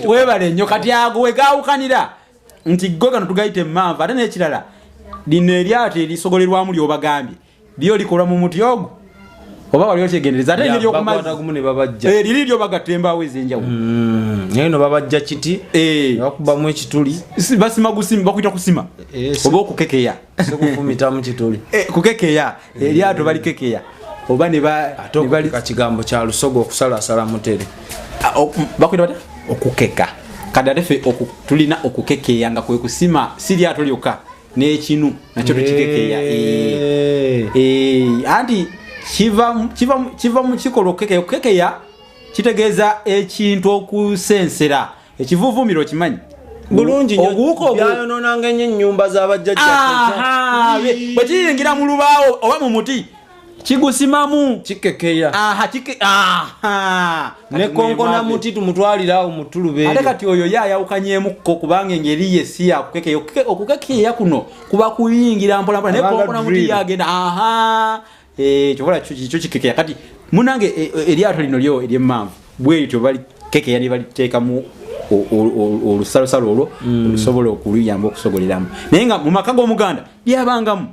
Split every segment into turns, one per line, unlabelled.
webale nnyo kati ago wegawukanira nti goga ntugayite manva ate n'ekirala lino eryato erisogolerwamu lyobagambye lyo likola mu muti ogwo oba wali okyegendereza ate neryokumazi liri lyobagatembawo ez'enjawulo
naye no babajja kiti bakubamu ekituli
basima gusima bakuyita kusima oba okukekeya
sekufumita mu kituli
kukekeya eryato balikekeya oba ne bali
kigambo kya lusogo okusalasala mutere
bakuyita bata okukeka kadatefe tulina okukekeya nga kwe kusima siryato lyokka n'ekinu nakyo tukikekeya anti kiva mu kikola okukekeya kitegeeza ekintu okusensera ekivuvumiro kimanyi
bulungi byayononanga ennyo ennyumba z'abajjajja
bwe kiyingira mu lubaawo oba mu muti kigusimamu
kikekeya ne konkona muti tumutwalirawo mutulube
ate kati oyo yayawukanyemukko kubanga engeri ye si yakukekeya okukekeya kuno kuba kuyingira mpolampola ne konkona muti yagenda kyokola kyo kikekeya kati munange eryato lino lyo ery'emmanvu bwe lityo balikekeya ne baliteekamu olusalosalo olwo olusobola okuluyamba okusogoleramu naye nga mu maka g'Omuganda lyabangamu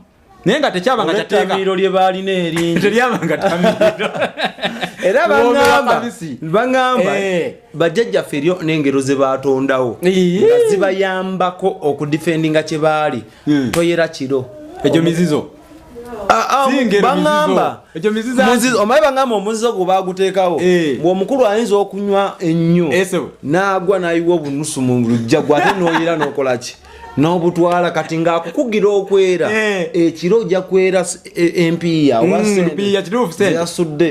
naye nga tekyabanga kyateeka
tamiro lye balina eringi
teryabanga tamiro
era bangamba bajjajjaffe eryo n'engero ze batondawo nga zibayambako okudifendinga kye baali toyera kiro
ekyo mizizo
bangamba omaye bangamba omuzizo gwe baguteekawo bw'omukulu ayinza okunywa ennyo n'agwa n'ayiwa obunusu mu lujja gwe ate n'oyera n'okolaki n'obutwala kati ng'akukugira okwera ekiro ojja kwera empiya yasudde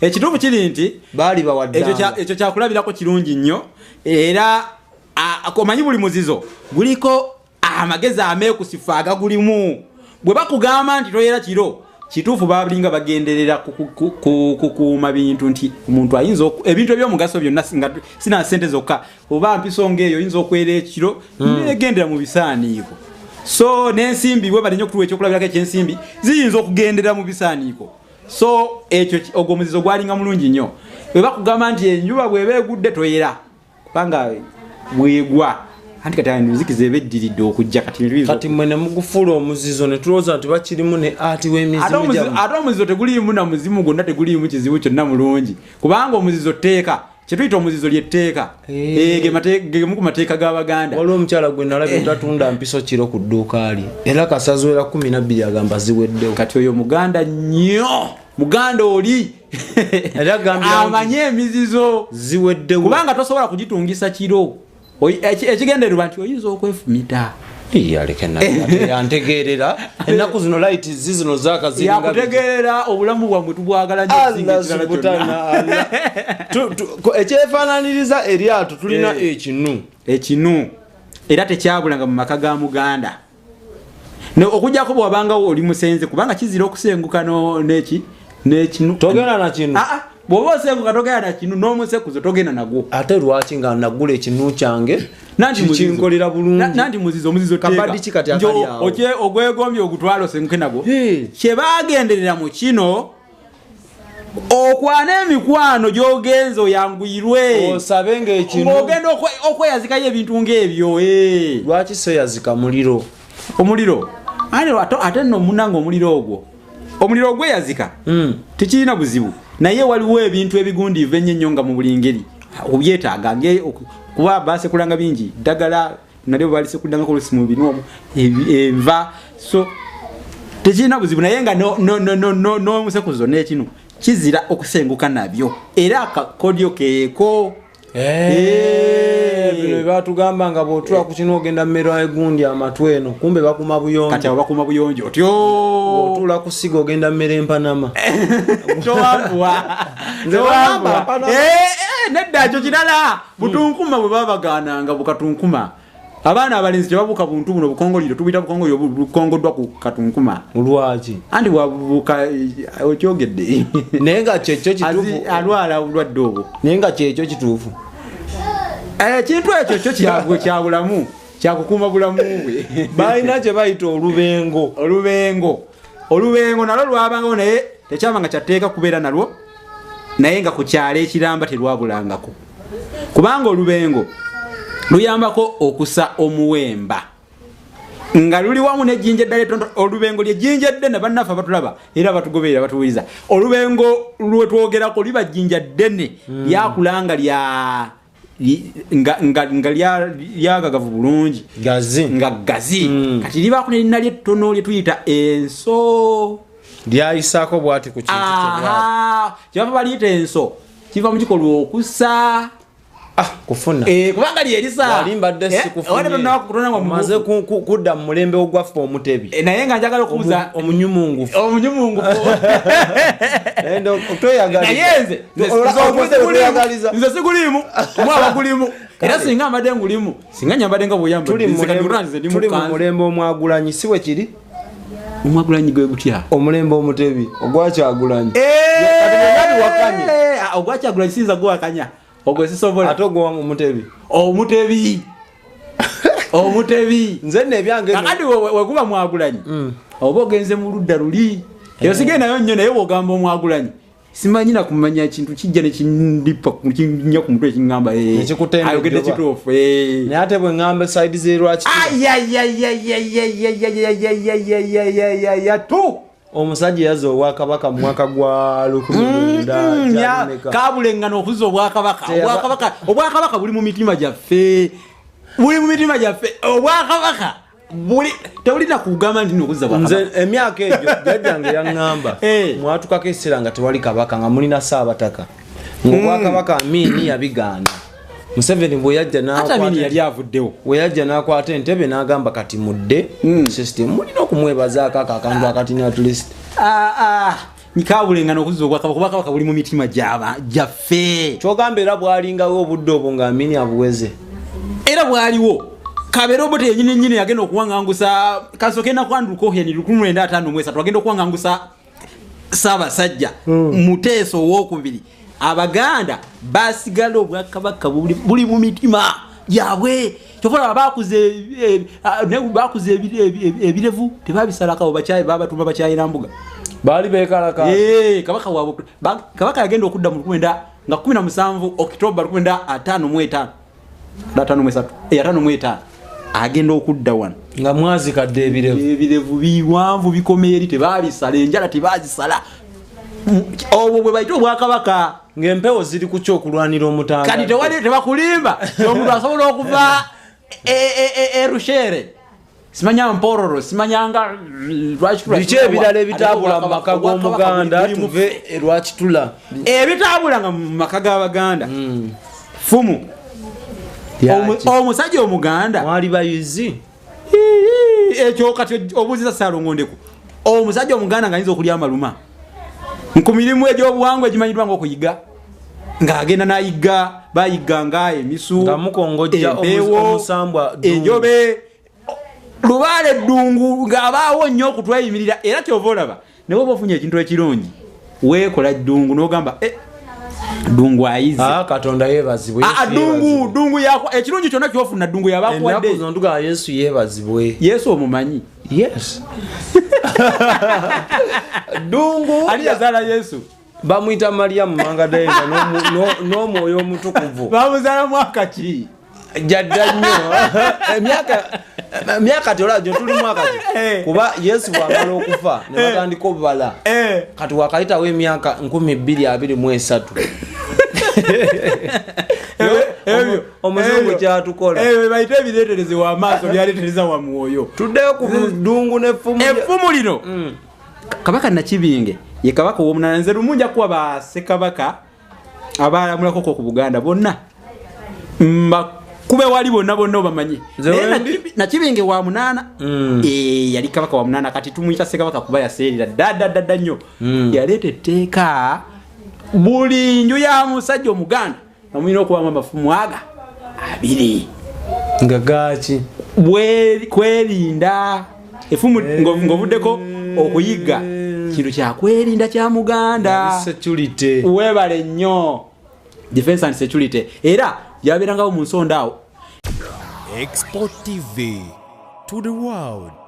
ekituufu kiri nti
baali bawadde
ekyo kyakulabirako kirungi nnyo era omanyi buli muzizo guliko amagezi ameekusifu agagulimu bwe bakugamba nti toyera kiro kituufu balinga bagenderera kukuuma bintu nti omuntu ayinza ebintu ebyomugaso byonna sina ssente zokka oba mpisonga eyo oyinza okwera ekiro negendera mu bisaaniiko so n'ensimbi bwe balinnya okutuwa ekyokulabirako ekyensimbi ziyinza okugendera mu bisaaniiko so ekyo ogwo omuzizo gwalinga mulungi nnyo bwe bakugamba nti enjuba bw'eba egudde toyera kubanga bwegwa anti kati anuzikize beddiridde okujja kati
mmwe ne mugufuula omuzizo ne tulowooza nti bakirimu ne ati w'emizimu gyamu
ate omuzizo teguliimu na muzimu gwonna teguliimu kizibu kyonna mulungi kubanga omuzizo tteeka kyetuyita omuzizo lyetteeka gemu ku mateeka g'Abaganda
waliwo omukyala gwe nalabye tatunda mpiso kiro ku dduuka lye era kasazwera 12 agamba ziweddewo
kati oyo Muganda nnyo Muganda oli amanye emizizo
ziweddewo
kubanga tosobola kugitungisa kiro ekigendererwa nti oyinza okwefumita
yantegeerera ennaku zino light zino
yakutegeerera obulamu bwammwe tubwagala
ekyefaananiriza eryato tulina
ekinu era tekyabulanga mu maka ga Muganda okujjako bwabangawo oli musenze kubanga kizira okusenguka n'ekinu
togenda na kinu
bw'oba osenguka togenda na kinu n'omusekuzo togenda nagwo
ate lwaki nga nagula ekinu kyange kinkolera bulungi
nanti muzizo
teeka
ogwegombye ogutwala osenguke nagwo kye bagenderera mu kino okwana emikwano gy'ogenza oyanguyirwe
osabe ng'ekinu
ogenda okweyazikayo ebintu ng'ebyo
lwaki seyazika
omuliro ate nno munanga omuliro ogweyazika tekirina buzibu naye waliwo ebintu ebigundiivu ennyo nga mu buli ngeri obyetaaga kuba basekulanga bingi ddagala nalyo balisekulangako olusi mu binu enva so tekirina buzibu naye nga n'omusekuzo n'ekinu kizira okusenguka nabyo era akakodyo keeko
bino batugamba nga bw'otula ku kino ogenda mmera egundi amatwe eno kumbe bakuma buyonjo
kati bakuma buyonjo otyo
otula ku siga ogenda mmera empanama
nedda kyo kirala butunkuma bwe babagananga bukatunkuma abaana abalenzi tebabuka buntu buno bukongoliro tubita bukongoliro bukongoddwa ku katunkuma
lwaki
andi wabuka okyogedde
naye nga kyekyo kituufu
alwala obulwadde obwo
naye nga kyekyo kituufu
ekintu ekyo kyo kyabwe kyabulamu kyakukuuma bulamu bwe
balina kye bayita
olubengo nalwo lwabangawo naye tekyabanga kyatteeka kubeera nalwo naye nga ku kyalo ekiramba terwabulangako kubanga olubengo luyambako okusa omuwemba nga luli wamu nejjinja eddala ettono. Olubengo lyejjinja ddene bannaffe abatulaba era batugoberera batuwuliriza. Olubengo lwe twogerako liba jjinja ddene lyakulanga nga lyagagavu bulungi nga gazi kati libaako nerina lyettono lye tuyita enso
lyayisaako bwati ku kintu
kyebava baliyita enso kiva mu kikolwa okusa
kufuna
kubanga lyerisa
maze kudda mu mulembe ogwaffe omutebi
naye nga njagala okubuuza
omunyumungufu
nze sigulimu omwaba gulimu era singa mbadde ngulimu singa nyambadde nga
tuli mu mulembe omwagulanyi si we kiri
omwagulanyi gwe gutya
omulembe omutebi ogwakyagulanyi
ogwakyagulanyi sinza gwakanya ogwe sisobola
ate ogwo
omutebi
nze nebyange
kakati weguba mwagulanyi oba ogenze mu ludda luli eyo sigendayo nnyo naye wogamba omwagulanyi simanyi na kumanya ekintu kijja nekindipa kinnya ku mutwe ekiŋŋamba ayogedde kituufu
naye ate bwe ŋŋamba side zerwaki omusajja yazza obwakabaka mu mwaka gwa 1900
kabulengana okuzza obwakabaka buli mu mitima gyaffe obwakabaka tewulina kugamba nti nokuzza
nze emyaka egyo jjajjange yaŋŋamba mwatukako ekiseera nga tewali kabaka nga mulina Ssaabataka ng'obwakabaka Amini yabigaana. Museveni bwe yajja n'akwata entebe n'agamba kati mudde system mulina okumwebazaako akantu akatini at least
nkabulengana okuzza obwakabaka buli mu mitima gyaffe
kyogamba era bwalingawo obudde obwo nga Amini abuweze
era bwaliwo kabera obote yennyini yagenda okuwangangusa kasoke nakwanduko heni 1953 agenda okuwangangusa Ssaabasajja Muteesa owokubiri. Abaganda basigala obwakabaka buli mu mitima gyabwe kyokola bakuze ebirevu tebabisalakawo bakyayi babatuma bakyayira mbuga
bali bekalaka
kabaka wabwe kabaka yagenda okudda mu 17 Oktoba 1953 agenda okudda wano
nga mwazi kadde
ebirevu biwanvu bikomeye eri tebabisala enjala tebazisala obwo bwe bayita obwakabaka
ng'empewo ziri ku kyokulwanira omutanga
kati tebakulimba omuntu asobola okuva Rushere simanya Mpororo simanyanga
biki ebirala ebitaabula mu maka g'Omuganda tuve Lwakitula
ebitaabulanga mu maka g'Abaganda fumu omusajja Omuganda
mwali bayuzi
ekyo kati obuuziza Ssaalongondeku omusajja Omuganda ng'ayinza okulya amaluma ku mirimu egy'obuwangwa egimanyiddwa ng'okuyiga ng'agenda n'ayiga bayigganga emisu
nga mukongojja omusambwa
enjobe lubaale eddungu ng'abaawo nnyo okutweyimirira era kyova olaba ne bwoba ofunye ekintu ekirungi weekola ddungu n'ogamba ddungu ayize
Katonda yeebazibwe
ddungu ekirungi kyonna kyofuna ddungu yabakuwadde
ennaku zino tugaa Yesu yeebazibwe
Yesu omumanyi
yes ddungu
ali yazaala Yesu
bamuyita Mariyamu Mangadayenda n'omwoyo omutukuvu
bamuzaala mwaka ki
jadda nnyo emyaka tolagyo tuli mwaka ki kuba Yesu bwamala okufa ne batandika obubala kati wakayitawo emyaka 2023 omuzungu kyatukola
bayita ebireetereze w'amaaso byaleetereza wa mwoyo
tuddeyo ku ddungu n'effumu
lino kabaka Nakibinge ye kabaka ow'omunana nze lumu nja kuwa bassekabaka abalamulako ku Buganda bonna kube wali bonna obamanyi Nakibinge wa munana yali kabaka wa munana kati tumuyita ssekabaka kuba yaseerera ddadda nnyo yaleeta etteeka buli nju ya musajja Omuganda amulina okubamu amafumu aga 2
nga gaaki
kwerinda efumu ng'ovuddeko okuyiga kintu kyakwerinda kya Muganda
security
webale nnyo defense and security era yabeerangawo mu nsonda awo
Export TV to the world.